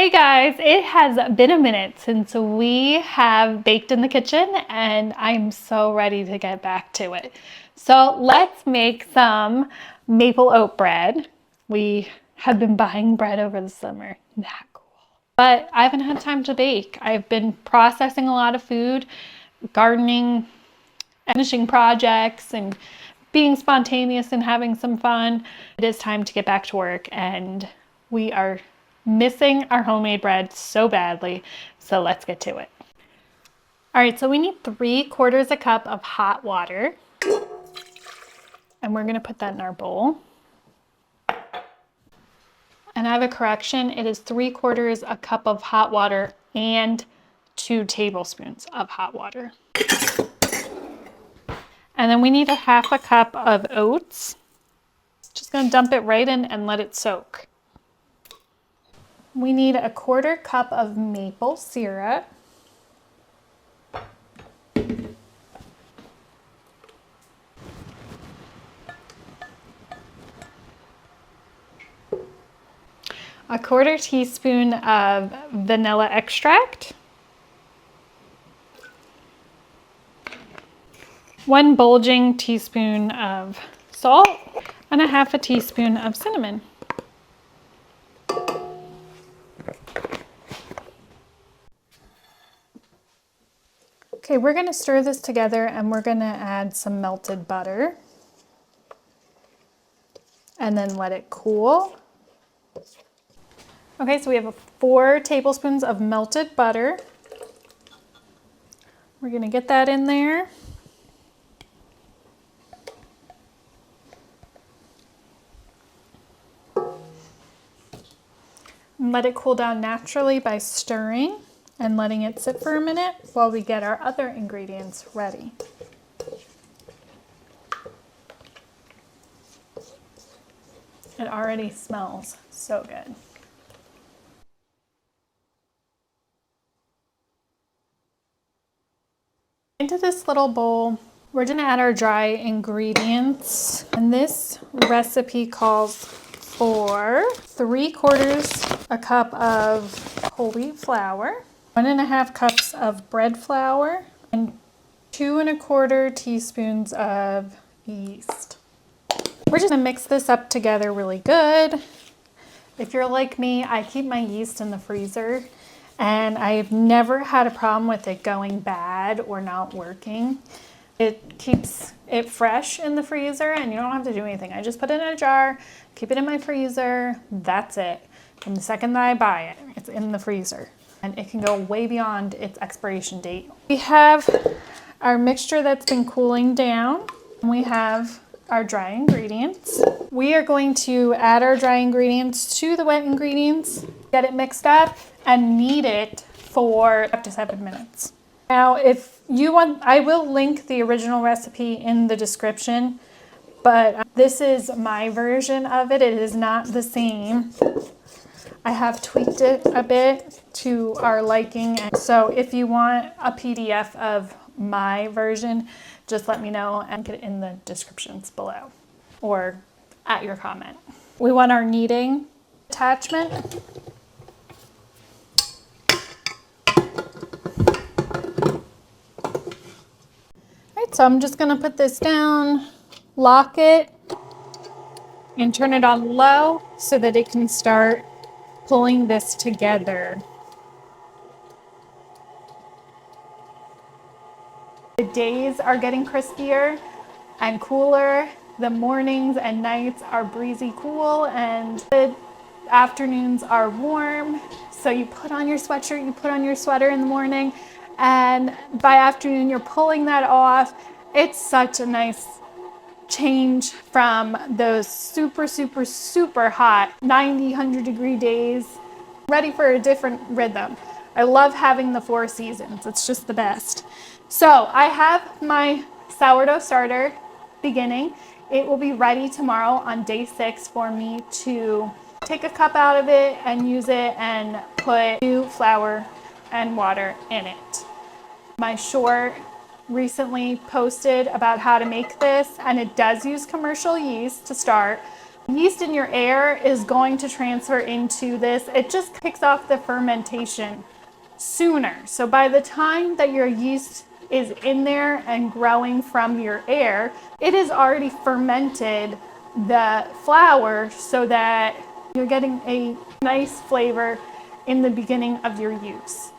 Hey guys, it has been a minute since we have baked in the kitchen and I'm so ready to get back to it. So let's make some maple oat bread. We have been buying bread over the summer. Not cool. But I haven't had time to bake. I've been processing a lot of food, gardening, finishing projects, and being spontaneous and having some fun. It is time to get back to work and we are missing our homemade bread so badly. So let's get to it. All right, so we need 3/4 a cup of hot water. And we're gonna put that in our bowl. And I have a correction, it is 3/4 a cup of hot water and 2 tablespoons of hot water. And then we need a 1/2 cup of oats. Just gonna dump it right in and let it soak. We need a 1/4 cup of maple syrup. A 1/4 teaspoon of vanilla extract. 1 bulging teaspoon of salt and a 1/2 teaspoon of cinnamon. Okay, we're gonna stir this together and we're gonna add some melted butter and then let it cool. Okay, so we have 4 tablespoons of melted butter. We're gonna get that in there. And let it cool down naturally by stirring and letting it sit for a minute while we get our other ingredients ready. It already smells so good. Into this little bowl, we're gonna add our dry ingredients. And this recipe calls for 3/4 a cup of whole wheat flour, 1 1/2 cups of bread flour, and 2 1/4 teaspoons of yeast. We're just gonna mix this up together really good. If you're like me, I keep my yeast in the freezer and I've never had a problem with it going bad or not working. It keeps it fresh in the freezer and you don't have to do anything. I just put it in a jar, keep it in my freezer, that's it. From the second that I buy it, it's in the freezer and it can go way beyond its expiration date. We have our mixture that's been cooling down and we have our dry ingredients. We are going to add our dry ingredients to the wet ingredients, get it mixed up, and knead it for up to 7 minutes. Now, if you want, I will link the original recipe in the description, but this is my version of it. It is not the same. I have tweaked it a bit to our liking. So if you want a PDF of my version, just let me know and get it in the descriptions below or at your comment. We want our kneading attachment. Alright, so I'm just gonna put this down, lock it, and turn it on low so that it can start pulling this together. The days are getting crispier and cooler. The mornings and nights are breezy cool and the afternoons are warm. So you put on your sweatshirt, you put on your sweater in the morning, and by afternoon you're pulling that off. It's such a nice change from those super, super, super hot 90, 100-degree days. Ready for a different rhythm. I love having the 4 seasons. It's just the best. So I have my sourdough starter beginning. It will be ready tomorrow on day 6 for me to take a cup out of it and use it and put new flour and water in it. My short recently posted about how to make this, and it does use commercial yeast to start, Yeast in your air is going to transfer into this. It just kicks off the fermentation sooner. So by the time that your yeast is in there and growing from your air, it has already fermented the flour so that you're getting a nice flavor in the beginning of your use.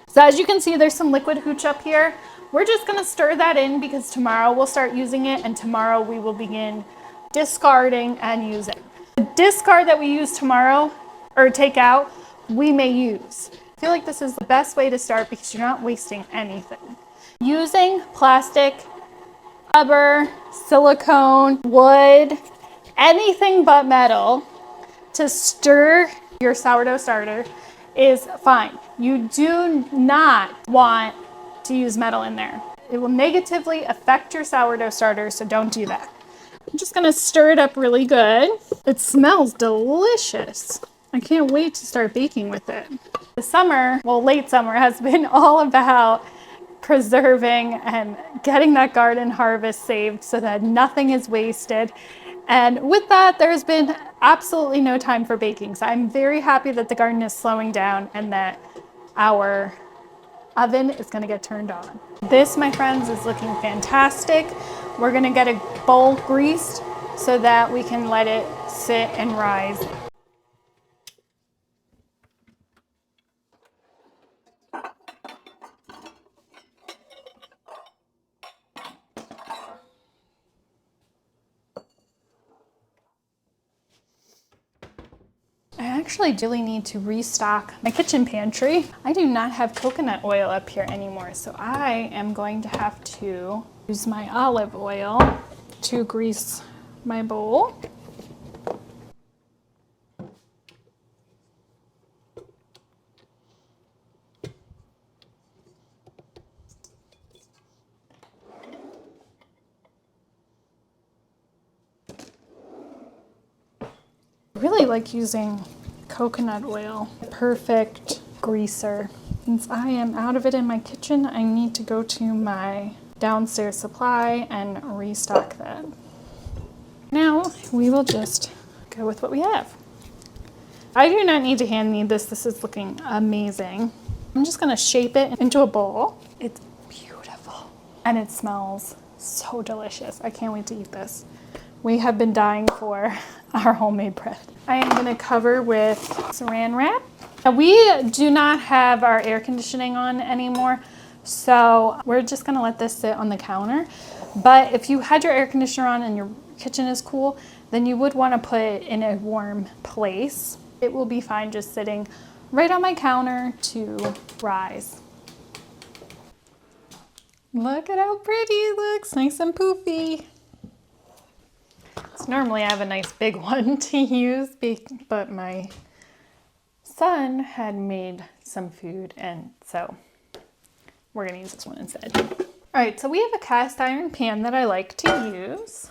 So as you can see, there's some liquid hooch up here. We're just gonna stir that in because tomorrow we'll start using it, and tomorrow we will begin discarding and using. The discard that we use tomorrow or take out, we may use. I feel like this is the best way to start because you're not wasting anything. Using plastic, rubber, silicone, wood, anything but metal to stir your sourdough starter is fine. You do not want to use metal in there. It will negatively affect your sourdough starter, so don't do that. I'm just gonna stir it up really good. It smells delicious. I can't wait to start baking with it. The summer, well, late summer, has been all about preserving and getting that garden harvest saved so that nothing is wasted. And with that, there's been absolutely no time for baking. So I'm very happy that the garden is slowing down and that our oven is gonna get turned on. This, my friends, is looking fantastic. We're gonna get a bowl greased so that we can let it sit and rise. I actually really need to restock my kitchen pantry. I do not have coconut oil up here anymore, so I am going to have to use my olive oil to grease my bowl. I really like using coconut oil, perfect greaser. Since I am out of it in my kitchen, I need to go to my downstairs supply and restock that. Now we will just go with what we have. I do not need to hand knead this. This is looking amazing. I'm just gonna shape it into a bowl. It's beautiful and it smells so delicious. I can't wait to eat this. We have been dying for our homemade bread. I am gonna cover with saran wrap. Now, we do not have our air conditioning on anymore, so we're just gonna let this sit on the counter. But if you had your air conditioner on and your kitchen is cool, then you would wanna put it in a warm place. It will be fine just sitting right on my counter to rise. Look at how pretty it looks, nice and poofy. So normally I have a nice big one to use, but my son had made some food, and so we're gonna use this one instead. All right, so we have a cast iron pan that I like to use,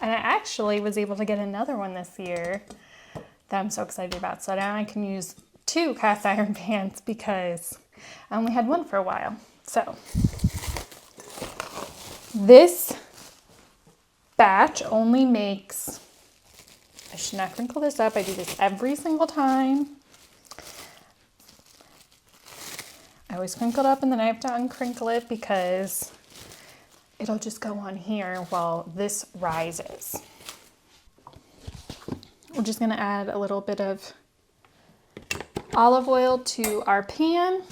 and I actually was able to get another one this year that I'm so excited about. So now I can use 2 cast iron pans because I only had one for a while. So this batch only makes, I should not crinkle this up. I do this every single time. I always crinkle it up and then I have to uncrinkle it because it'll just go on here while this rises. We're just gonna add a little bit of olive oil to our pan.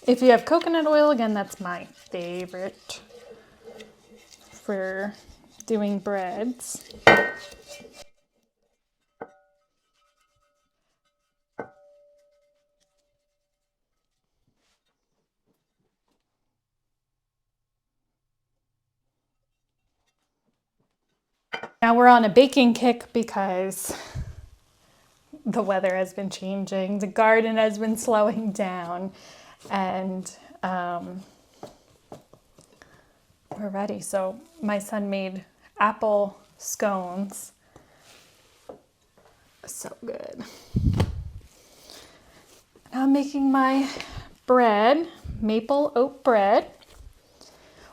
If you have coconut oil, again, that's my favorite for doing breads. Now we're on a baking kick because the weather has been changing, the garden has been slowing down, and we're ready. So my son made apple scones. So good. Now I'm making my bread, maple oat bread.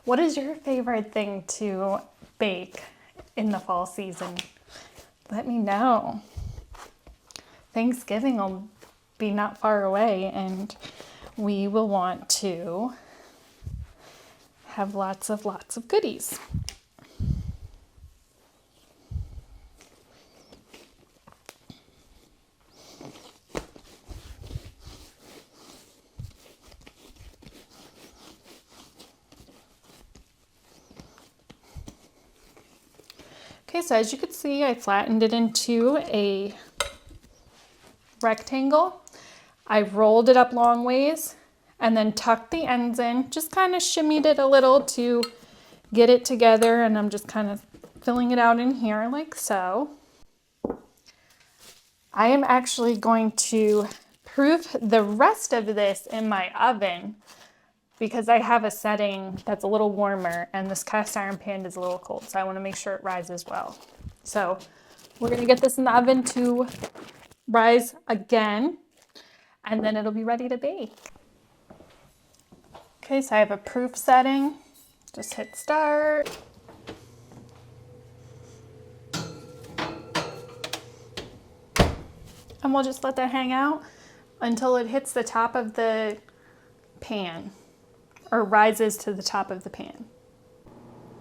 What is your favorite thing to bake in the fall season, let me know. Thanksgiving will be not far away, and we will want to have lots of goodies. Okay, so as you can see, I flattened it into a rectangle. I rolled it up long ways and then tucked the ends in, just kind of shimmied it a little to get it together, and I'm just kind of filling it out in here like so. I am actually going to proof the rest of this in my oven because I have a setting that's a little warmer and this cast iron pan is a little cold, so I want to make sure it rises well. So we're going to get this in the oven to rise again, and then it'll be ready to bake. Okay, so I have a proof setting. Just hit start. And we'll just let that hang out until it hits the top of the pan or rises to the top of the pan.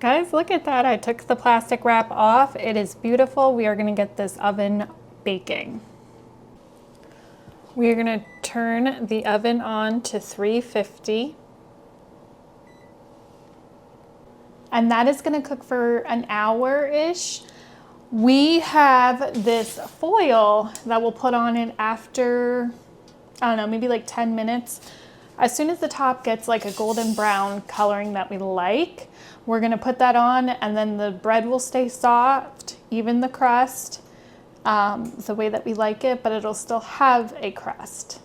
Guys, look at that. I took the plastic wrap off. It is beautiful. We are going to get this oven baking. We are going to turn the oven on to 350. And that is going to cook for an hour-ish. We have this foil that we'll put on it after, I don't know, maybe like 10 minutes. As soon as the top gets like a golden brown coloring that we like, we're gonna put that on, and then the bread will stay soft, even the crust, the way that we like it, but it'll still have a crust.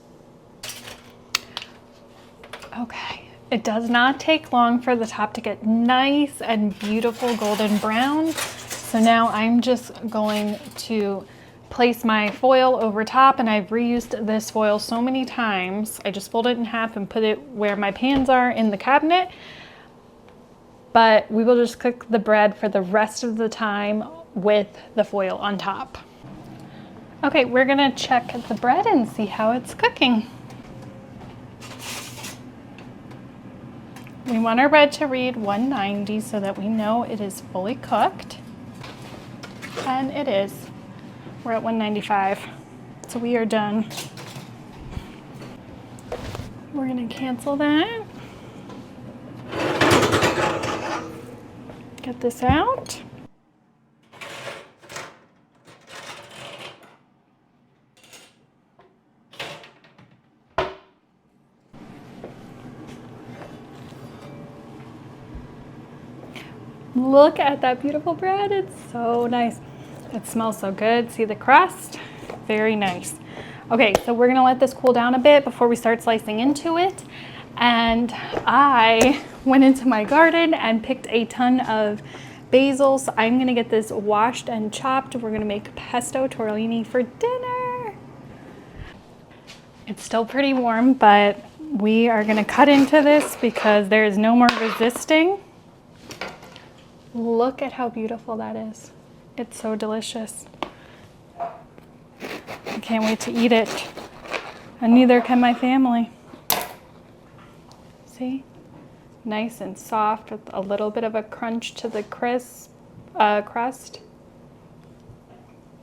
Okay, it does not take long for the top to get nice and beautiful golden brown. So now I'm just going to place my foil over top, and I've reused this foil so many times. I just fold it in half and put it where my pans are in the cabinet. But we will just cook the bread for the rest of the time with the foil on top. Okay, we're gonna check the bread and see how it's cooking. We want our bread to read 190 so that we know it is fully cooked. And it is. We're at 195. So we are done. We're gonna cancel that. Get this out. Look at that beautiful bread. It's so nice. It smells so good. See the crust? Very nice. Okay, so we're gonna let this cool down a bit before we start slicing into it. And I went into my garden and picked a ton of basil. So I'm gonna get this washed and chopped. We're gonna make pesto tortellini for dinner. It's still pretty warm, but we are gonna cut into this because there is no more resisting. Look at how beautiful that is. It's so delicious. I can't wait to eat it. And neither can my family. See? Nice and soft with a little bit of a crunch to the crust.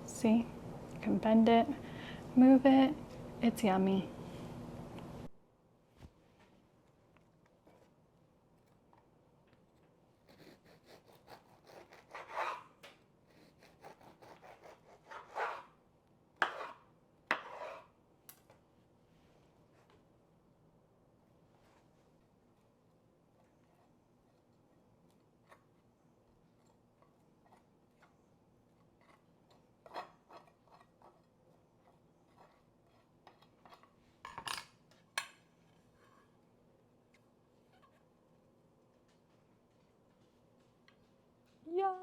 See? You can bend it, move it. It's yummy. Yum.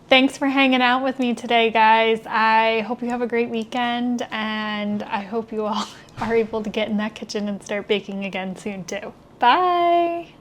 Thanks for hanging out with me today, guys. I hope you have a great weekend, and I hope you all are able to get in that kitchen and start baking again soon too. Bye.